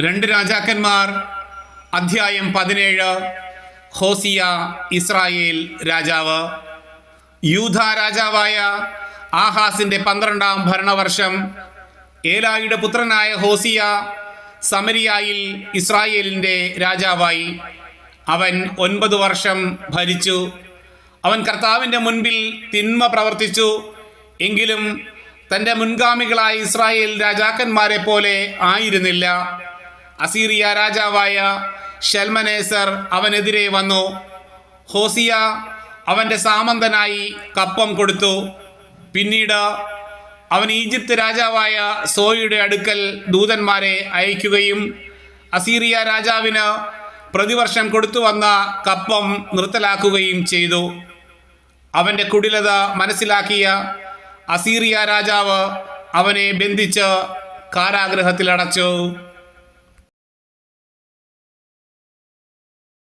രണ്ട് രാജാക്കന്മാർ അധ്യായം 17. ഹോസിയ ഇസ്രായേൽ രാജാവ്. യൂദ രാജാവായ ആഹാസിന്റെ 12-ാം ഭരണവർഷം ഏലായുടെ പുത്രനായ ഹോസിയ സമരിയായിൽ ഇസ്രായേലിന്റെ രാജാവായി. അവൻ 9 വർഷം ഭരിച്ചു. അവൻ കർത്താവിൻ്റെ മുൻപിൽ തിന്മ പ്രവർത്തിച്ചു. എങ്കിലും തൻ്റെ മുൻഗാമികളായ ഇസ്രായേൽ രാജാക്കന്മാരെ പോലെ ആയിരുന്നില്ല. അസീറിയ രാജാവായ ശൽമനേസർ അവനെതിരെ വന്നു. ഹോസിയ അവൻ്റെ സാമന്തനായി കപ്പം കൊടുത്തു. പിന്നീട് അവൻ ഈജിപ്ത് രാജാവായ സോയുടെ അടുക്കൽ ദൂതന്മാരെ അയക്കുകയും അസീറിയ രാജാവിന് പ്രതിവർഷം കൊടുത്തു വന്ന കപ്പം നിർത്തലാക്കുകയും ചെയ്തു. അവൻ്റെ കുടിലത മനസ്സിലാക്കിയ അസീറിയ രാജാവ് അവനെ ബന്ധിച്ച് കാരാഗൃഹത്തിലടച്ചു.